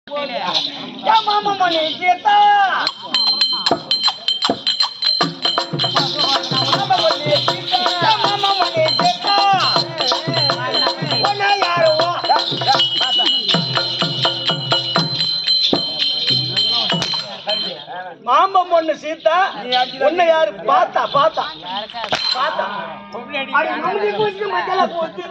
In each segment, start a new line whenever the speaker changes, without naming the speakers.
மாமா மணி சீதா மாமா மணி சீதா மாமா மணி சீதா ஒன்னா யாரு மாமா பொண்ணு சீதா உன்னை யாரு பார்த்தா பார்த்தா பார்த்தா மம்மி கூச்சு மசாலா போட்டு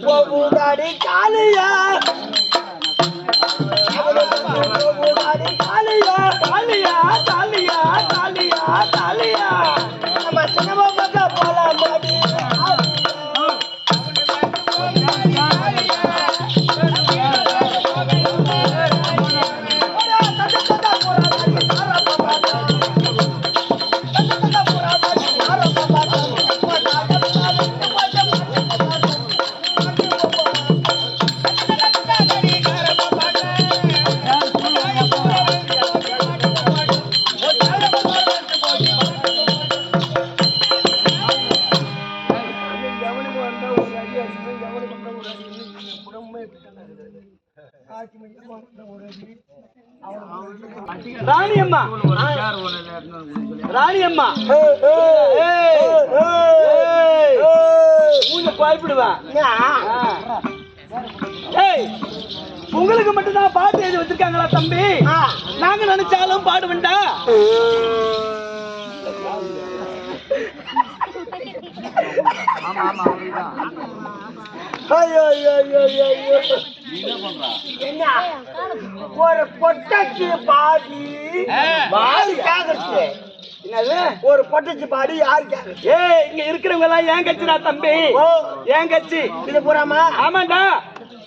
போகுதாடி காலியா போகுதாடி காலியா காலியா காலியா காலியா காலியா நம்ம சின்னமா பார்த்தா போலாம் பாடி ராணியம்மா ராணியம்மா பயப்படுவேன் உங்களுக்கு மட்டும்தான் பாட்டு எழுதி வச்சிருக்காங்களா தம்பி? நாங்க நினைச்சாலும் பாடுவேண்டா. ஒரு பொட்டச்சி பாடி என்னது ஒரு பொட்டச்சி பாடி யாருக்கு? இங்க இருக்கிறவங்க எல்லாம் ஏன் கட்சிடா தம்பி? ஏன் கட்சி இது பூராமா? ஆமாண்டா,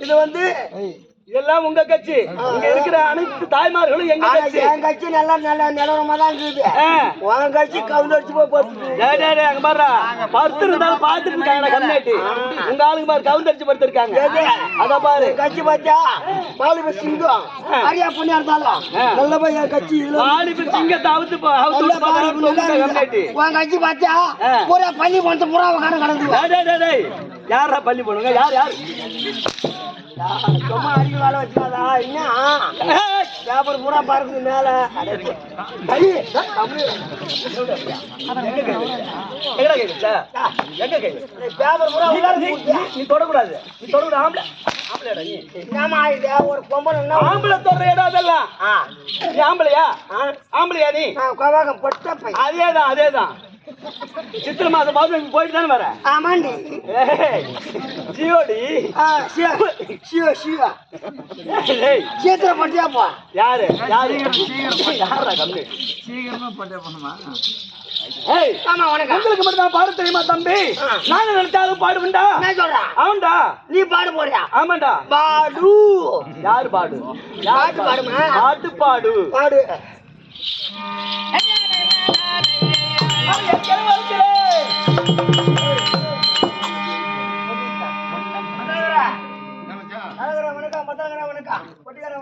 இது வந்து இதெல்லாம் உங்க கட்சி. இங்க இருக்கிற அனைத்து தாய்மார்களும் எங்க கட்சி. என் கட்சி நல்லா நல்ல நிலவரமா தான் இருக்குது. உன் கட்சி கவுந்தடிச்சு போய் அங்க பாரு படுத்து இருந்தாலும் பாத்துட்டு இருக்காங்க கம்யூனிட்டி. உங்க ஆளுங்க பாரு கவுந்தடிச்சு படுத்திருக்காங்க. அத பாரு கட்சி பாத்தியா? பாலிப சிங்கம் அரியா புண்ணியா இருந்தாலும் நல்லபா என் கட்சி பாலிப சிங்கத்தை அவுத்து கம்யூனிட்டி. உன் கட்சி பாத்தியா? பூரா பள்ளி போன பூரா கடந்து யாரா பள்ளி போனுங்க? யார் யாரு சும்மா அடிக்க வேலை வச்சுக்காதா? இன்னும் பூரா பறக்குது மேல. நீ தொடக்கூடாது, நீ தொடக்கூடாது. ஆம்பளை ஒரு பொம்பளை ஆம்பளை தொடர இடம் அதெல்லாம். நீ ஆம்பளையா? ஆம்பளையா நீ? அதேதான் அதேதான். சித்திர மாசம் பாத்து போயிட்டு தானே வர? ஆமாண்டி. ஜியோடி சிவா சிவா சீத்திர பட்டியாப்பா. யாரு யாரு யாரா கம்மி சீக்கிரமா பட்டியா பண்ணுமா? உங்களுக்கு மட்டும் தான் பாட தெரியுமா தம்பி? நாங்க நினைச்சாலும் பாடுவேண்டா. ஆமாண்டா. நீ பாடு போறியா? ஆமாண்டா. பாடு. யாரு பாடு? யாரு பாடுமா? பாட்டு பாடு பாடு.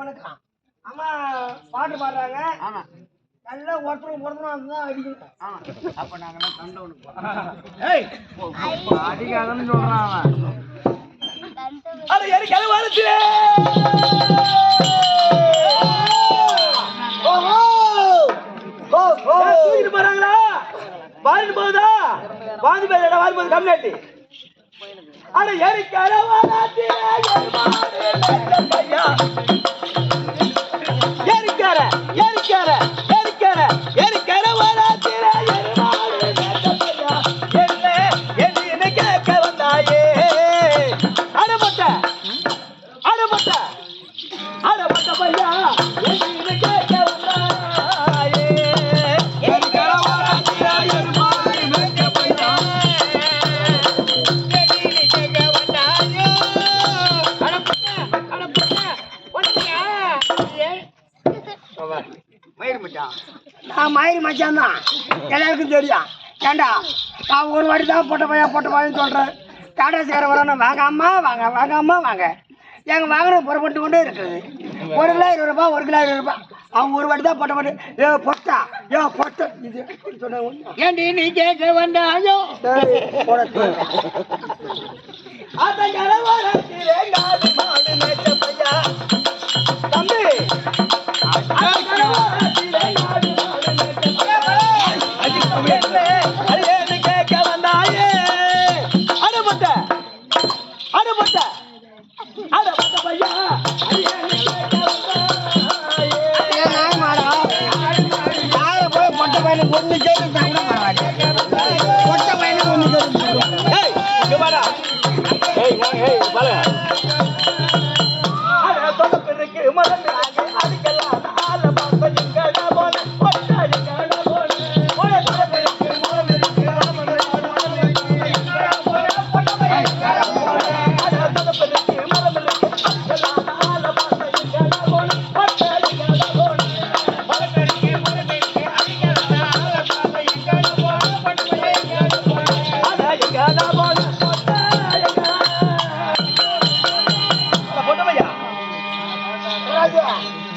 வணக்கம். அம்மா பாட்டு பாடுறாங்க. நல்லா ஒருத்தரும் ஒருத்தரும் அடிக்கணும். அப்ப நாங்கெல்லாம் அடிக்காதன்னு சொல்றான். போறாங்களா? வாரிட்டு போகுதா? வாதி பேர் வாரி போகுது கம்யூனிட்டி. அட எரிக்கார எரிக்கார எரிக்கார எரிக்கார எரிக்கார வாராத்திர என்ன கேட்க வந்தாயே? அடப்பட்ட அடப்பட்ட அடப்பட்ட பையா என்ன கேட்க வந்தாயே? எரிக்கார வாராத்திர மயிறு மச்சான் தான். எல்லாருக்கும்
எனக்கும் தெரியும். ஏண்டா நான் ஒரு வாட்டி தான் போட்ட பையன் சொல்கிறேன். டாடாசிக்கார வரணும், வாங்க அம்மா வாங்க, வாங்க அம்மா வாங்க. எங்கள் வாகனம் புறப்பட்டு கொண்டே இருக்குது. 1 கிலோ 20 ரூபா, 1 கிலோ 20 ரூபா. அவன் ஒரு வாட்டி தான் போட்ட பொட்டா இது ஏண்டி நீ கேட்க வந்தாயோ
தம்பி கேட்க வந்தாயே அடப்பட்ட பையா
பொட்ட பையனுக்கு ஒன்று கேட்டு பொட்ட பையனுக்கு ஒன்று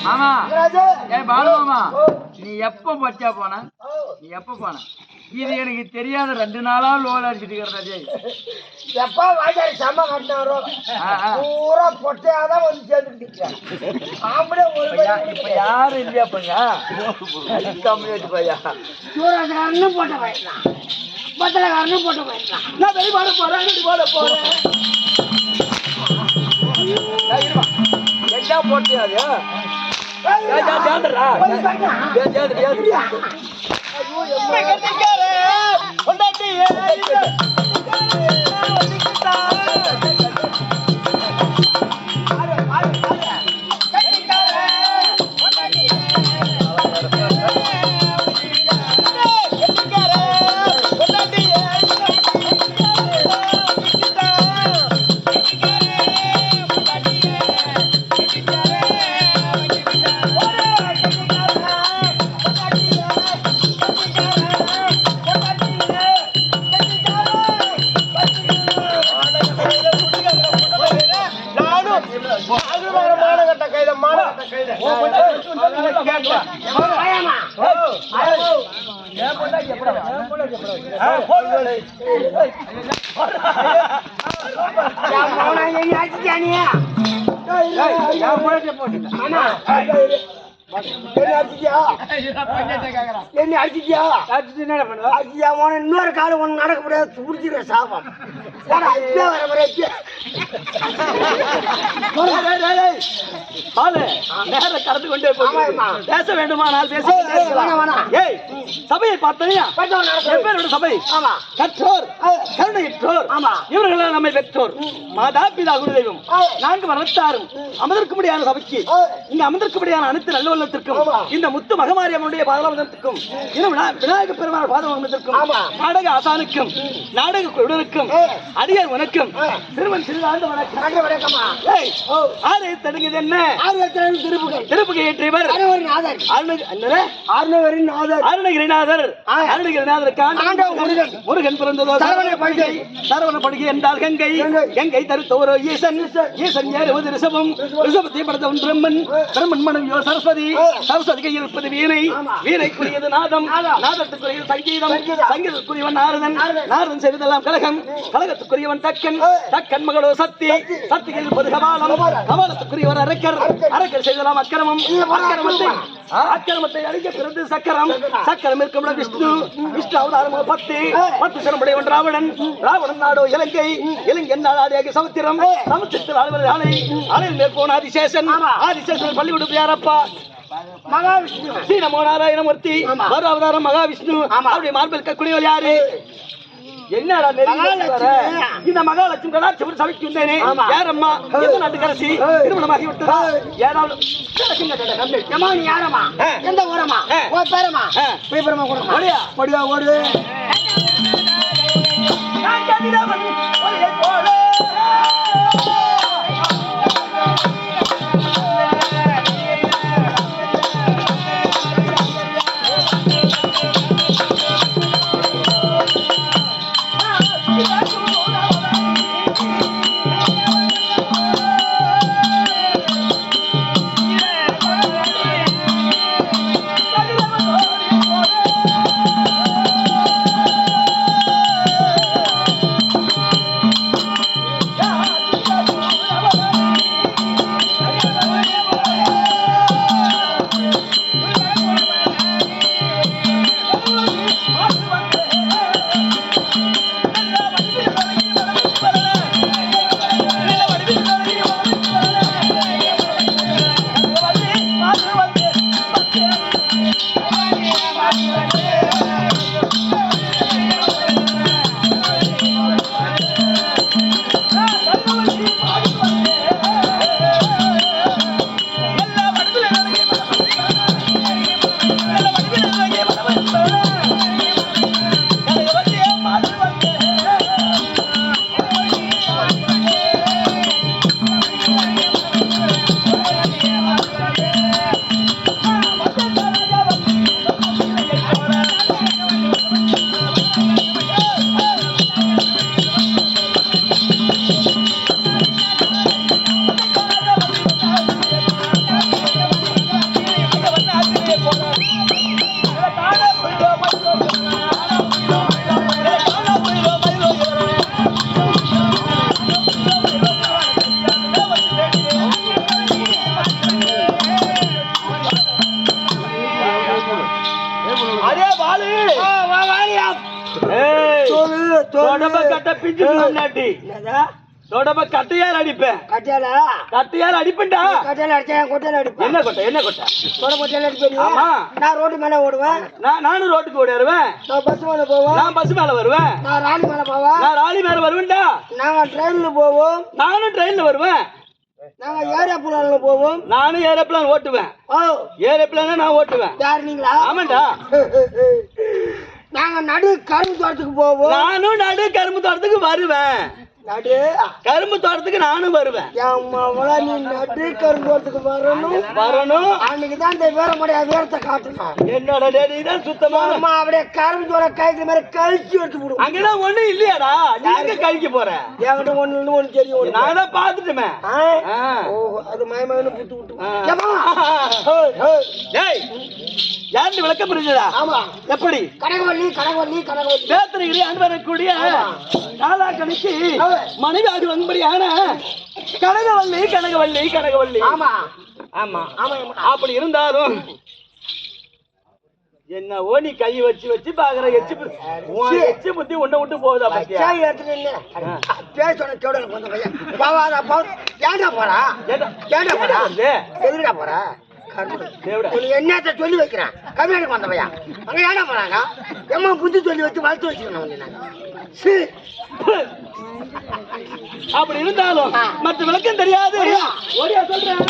மாமா பாலுமாமா நீ எப்ப பச்சா போன இது எனக்கு தெரியாத 2 நாளா லோல் அடிச்சுட்டு இருக்கிறதே
எப்பா வாஜாரி சம கட்டினாரோ பூரா பொட்டையாதான் வந்து சேர்ந்துட்டு
இப்ப யாரும் இல்லையாப்பங்க பையா
சூரகாரனும் போட்ட பயிரலாம் பத்தலகாரனும் போட்ட பயிரலாம்
நான் வெளிப்பாட போறேன் என்ன போட்டியாது
இன்னொரு காலம் ஒண்ணு நடக்க முடியாது புடிச்சிருக்க சாபம்
கடந்து கொண்டே பேச வேண்டுமானால் பேச சபையை பார்த்தனையா சபை கற்றோர் கருணையற்றோர் இவர்கள் நம்மை பெற்றோர் மாதா பிதா குருதெய்வம் 4 வரத்தாரும் அமர்ந்திருக்க முடியாத சபைக்கு இங்க அமர்ந்திருக்க முடியாத அனைத்து நல்ல உள்ளத்திற்கும் இந்த முத்து மகமாரியம்மனுடைய பாதவந்தத்திற்கும் விநாயக பெருமாள் பாதவந்தத்திற்கும் நாடக ஆசானுக்கும் நாடக குழுவிற்கும் அடியார் வணக்கம் திருமண் சிறுகாந்த வணக்கம் ஆறு தடுங்குது என்ன திருப்புகை ஏற்றியவர் அருணகிரிநாதர் முருகன் பிறந்ததோ சரவண படுகை என்றால் கங்கை கங்கை தருத்தோரோ ஈசன் ஈசன் ஏறுவது ரிஷபம் ரிஷபத்தை படுத்தவன் பிரம்மன் பிரம்மன் மனைவியோ சரஸ்வதி சரஸ்வதி கையில் இருப்பது வீணை வீணைக்குரியது நாதம் நாதத்துக்குரியது சங்கீதம் சங்கீதத்துக்குரியவன் நாரதன் நாரதன் செய்வதெல்லாம் கலகம் கலகத்துக்குரியவன் தக்கன் தக்கன் மகளோ சக்தி சக்தியில் இருப்பது கபாலம் கபாலத்துக்குரியவர் அரக்கர் அரக்கர் செய்தலாம் அக்கிரமம் அக்கிரமத்தை அழிக்க பிறந்து சக்கரம் சக்கரம் இருக்கும் விஷ்ணு விஷ்ணு அவதாரம் 10 சிறப்புடையவன் ராவணன் ராவணன் நாடோ இலங்கை இலங்கை நாடாடியாக சமுத்திரம் சமுத்திரத்தில் ஆளுவர் ஆலை அலையில் மேற்கோன ஆதிசேஷன் ஆதிசேஷன் பள்ளிவிடுப்பு யாரப்பா
மகாவிஷ்ணு
ஸ்ரீநமோ நாராயணமூர்த்தி அவதாரம் மகாவிஷ்ணு அவருடைய மார்பில் கக்குடியோல் யாரு என்னடா இந்த மகாலட்சுமி கடாட்சி சபைக்கு வந்தேனே யாரம்மா எந்த நாட்டுக்கரசி திருமணமாகி விட்டதா ஏதாவது
யாரம்மா எந்த ஊரமா பேரமா பேரமா ஓடியா ஓடு
அதே வாளு தொடம்ப கட்ட பிஞ்சு முன்னாடி தொடம்ப கட்டையால் அடிப்பேன்.
கட்டியால
கட்டையால் அடிப்பேன்டா.
கட்டியால அடிச்சா கொட்டையில அடிப்பேன்.
என்ன கொட்டை என்ன கொட்டை?
தொட கொட்டையில அடிப்பேன்.
ஆமா.
நான் ரோட்டு மேல ஓடுவேன்.
நானும் ரோட்டுக்கு ஓடிடுவேன்.
நான் பஸ் மேல போவேன்.
நான் பஸ் மேல வருவேன்.
நான் ராணி மேல போவேன்.
நான் ராணி மேல வருவேன்டா.
நாங்க ட்ரெயின்ல போவோம்.
நானும் ட்ரெயின்ல வருவேன்.
நாங்க ஏரோப்ளேன்ல போவோம்.
நானும் ஏரோப்ளேன் ஓட்டுவேன்.
ஓ
ஏரோப்ளேன் நான் ஓட்டுவேன்.
யார் நீங்களா?
ஆமாண்டா.
நாங்க நடு கரும்பு தோட்டத்துக்கு போவோம்.
நானும் நடு கரும்பு தோட்டத்துக்கு வருவேன்.
நடு
கரும்பு தோட்டத்துக்கு நானும் வருவேன்.
நீ நடு கரும்பு தோட்டத்துக்கு வரணும். அன்னைக்குதான் இந்த வீரமுடைய வீரத்தை காட்டணும்.
என்னோட டேடி தான் சுத்தமான
அப்படியே கரும்பு தோட கைக்கு மேல கழிச்சு எடுத்து விடுவோம்.
அங்கதான் ஒண்ணும் இல்லையாடா. நீ எங்க கழிக்க போற?
என்கிட்ட ஒண்ணு தெரியும்.
நான் தான் பாத்துட்டுமே.
அது மயமயன்னு புத்து விட்டு
யாரு விளக்கம் புரிஞ்சதா?
ஆமா.
எப்படி?
கனகவல்லி
பேத்திரிகிரி அன்பரக்கூடிய நாளா கணக்கு மனைவி ஆடி வங்கும்படியான கனகவல்லி.
ஆமா
ஆமா ஆமா. அப்படி இருந்தாலும் என்ன நீ கை வச்சு பாக்குற எச்சு புத்தி உன்னை விட்டு போகுதா?
எதுடா போறா? என்னத்த சொல்லி வைக்கிறேன் கம்மியாடுக்கு வந்த பையன் அங்க ஏடா போறாங்க? எம்மா புத்தி சொல்லி வச்சு வளர்த்து வச்சுக்கணும்.
அப்படி இருந்தாலும் மற்ற விளக்கம் தெரியாது. ஓடியா சொல்றேன்.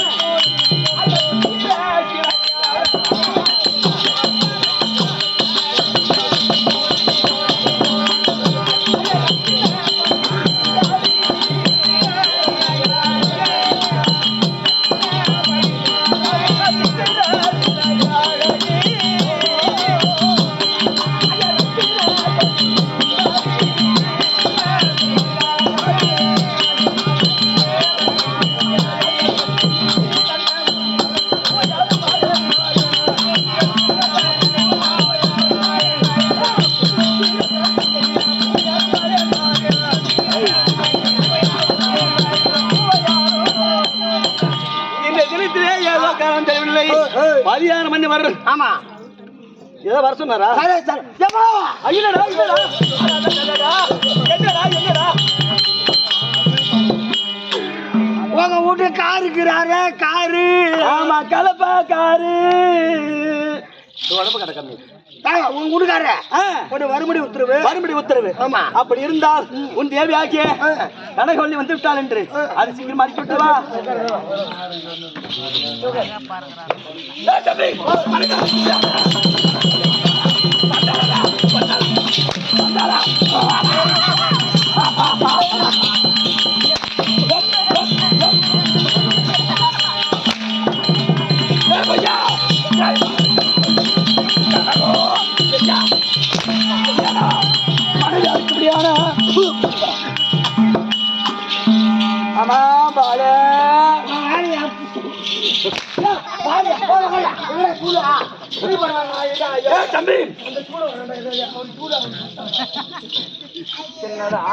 மதியானம் மணி வர்ற. ஆமா ஏதோ வர சொன்னாரா?
உங்க வீட்டு காருக்குறாரு காரு.
ஆமா கலப்பா காரு. உடம்பு கடை கம்மி.
உங்க வீட்டுக்காரரு
மறுபடி உத்தரவு. ஆமா. அப்படி இருந்தால் உன் தேவி ஆகிய கனகவல்லி வந்து விட்டாள் என்று அது சீக்கிரம் அடிச்சு விட்டு வா. ஆமா பால தம்பி என்னடா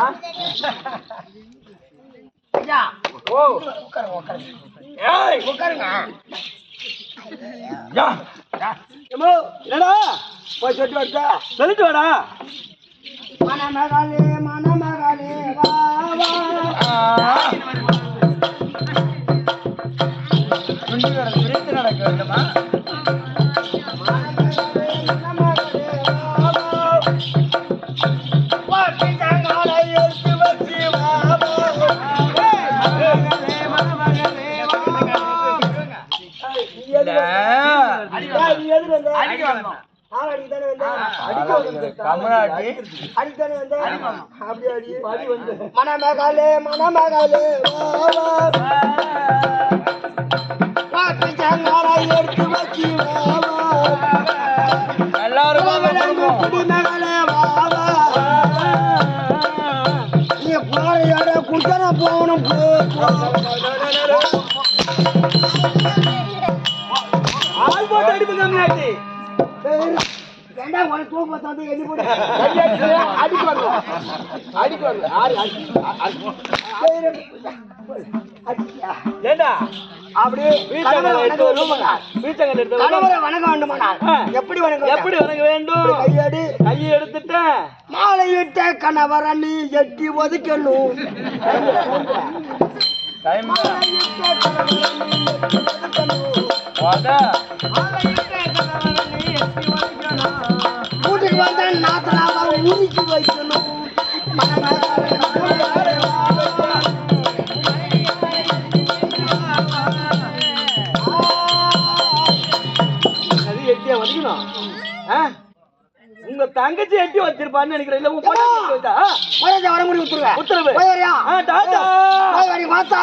ஏம்மா, என்னடா போய் சொல்லிட்டு வரட்டா? சொல்லிட்டு வாடா.
மணமகளே மணமகளே வா வா
பிரித்து நடக்க வேண்டுமா?
மணமகளே மணமகளே எடுத்து வச்சு
எல்லாரும்
குடிமகளே நீ போறையோட குடிச்சா போகணும்
ஆள் போட்டு அடிப்பு கம்மியாச்சு.
ஏண்டா உனக்கு தூக்கம் வந்து எண்ணி போடு
அடிக்குவாங்க. ஏண்டா அப்படியே பீச்சங்கல் எடுத்து
கணவரை வணங்க வேண்டுமானால் எப்படி வணங்க
எப்படி வணங்க வேண்டும்?
கையடி
கையை எடுத்துட்டேன்.
மாலையிட்ட கணவரை நீ எட்டி ஒதுக்கணும் வீட்டுக்கு வந்தா நாத்தனாவை உருக்கி வைக்கணும்
அது எட்டியா வச்சுக்கணும். உங்க தங்கச்சி எட்டி வச்சிருப்பான்னு நினைக்கிறேன். இல்ல உங்க பொண்ணு வச்சா
வர முடி உத்தரவு
உத்தரவு.
போய் வரியா
டாடா.
போய் வரி மாத்தா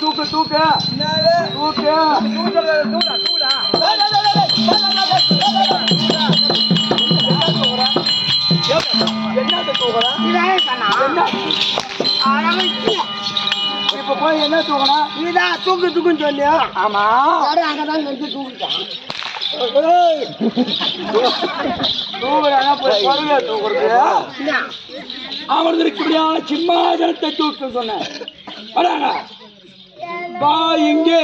தூக்கு தூக்கு தூக்கு என்ன தூக்குறா? இப்ப போய் என்ன தூக்குறா?
நீதான் தூக்கு தூக்குன்னு சொன்னியா?
ஆமா
அங்கதான் நிறுத்தி தூக்கிட்டான்
தூக்குறாங்க போய் பொறுமையா தூக்குறது. அமர்ந்திருக்கிறபடியான சிம்மாசனத்தை தூக்கு சொன்னேன். வராங்க பா இங்கே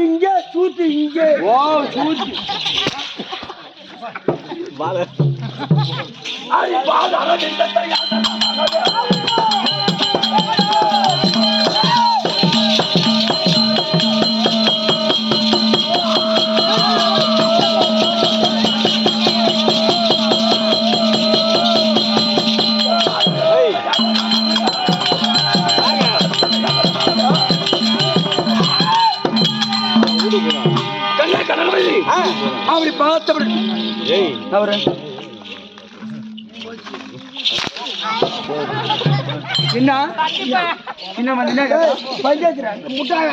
இங்கே சூத்து இங்கே
ஓ சூத்தி அப்படி பார்த்தபடி அவரு என்ன
முட்டாய்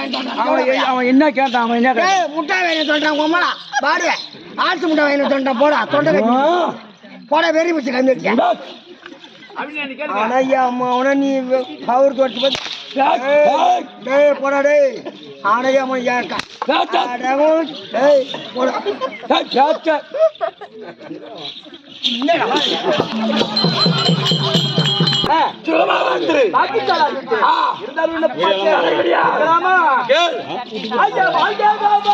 அவன் என்ன கேட்டான்? அவன் என்ன
முட்டாய் வேணும் சொல்றான் உமாடா பாடு ஆட்டு முட்டை வேணும் சொல்றான் போடா தொண்டை போட வெறி பிடிச்சி கம்பிடுச்சு ஆனா ஐயா அம்மா அவனை நீ பவர் தொட்டு டேய் போடா டேய் ஆணையமா ஏக்கா டேய் போடா
சுலமா வந்து பாக்கிச்சாலா இருக்கு இருந்தாலும் என்ன பாக்கியாமா கேள் ஐயா வாங்க பாபா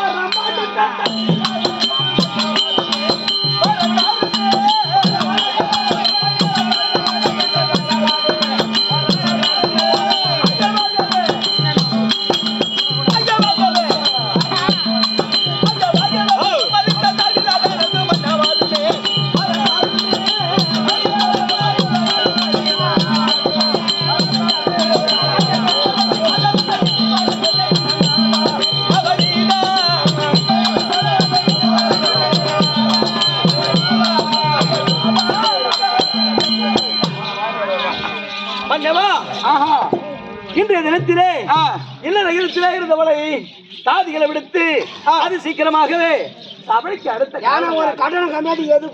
இன்றைய தினத்திலே இல்ல நிகழ்ச்சியிலே இருந்தவளை சாதிகளை விடுத்து அது சீக்கிரமாகவே சபைக்கு அடுத்த
ஒரு கட்டண கம்மியாட்டி எது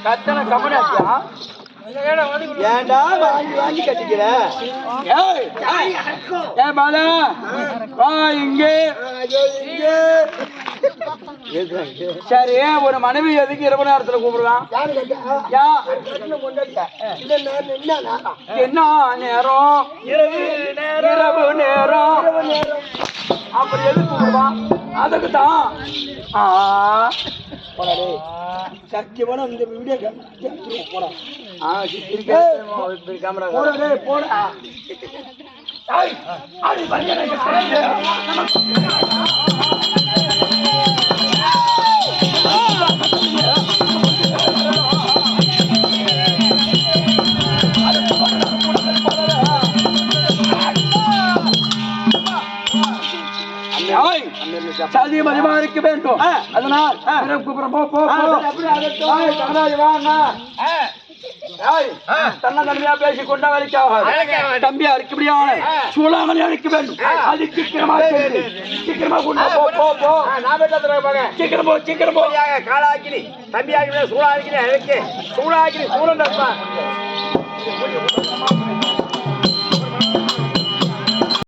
கட்டண கம்மியாட்டியா ஏண்டா வாங்கி வாங்கி கட்டிக்கிற பாலா வா இங்கே சரி ஒரு மனைவி எதுக்கு இரவு நேரத்துல கூப்பிடுவான் என்ன நேரம் இரவு நேரம் அப்படி எதுக்கு கூப்பிடுவான் அதுக்கு தான்
சத்தியமான இந்த வீடியோ போடா
கேமரா
போடா
சாதியம் அதிகமாக இருக்க வேண்டும் அதனால் தன்னந்தன்மையா பேசி கொண்டா வேலைக்காக தம்பியா இருக்குபடியான சூழாமணி அழைக்க வேண்டும் அது சீக்கிரமா சீக்கிரமா கொண்டு சீக்கிரம் போ காலாக்கினி தம்பியாக்கி சூழாக்கினி அழைக்க சூழாக்கினி சூழன்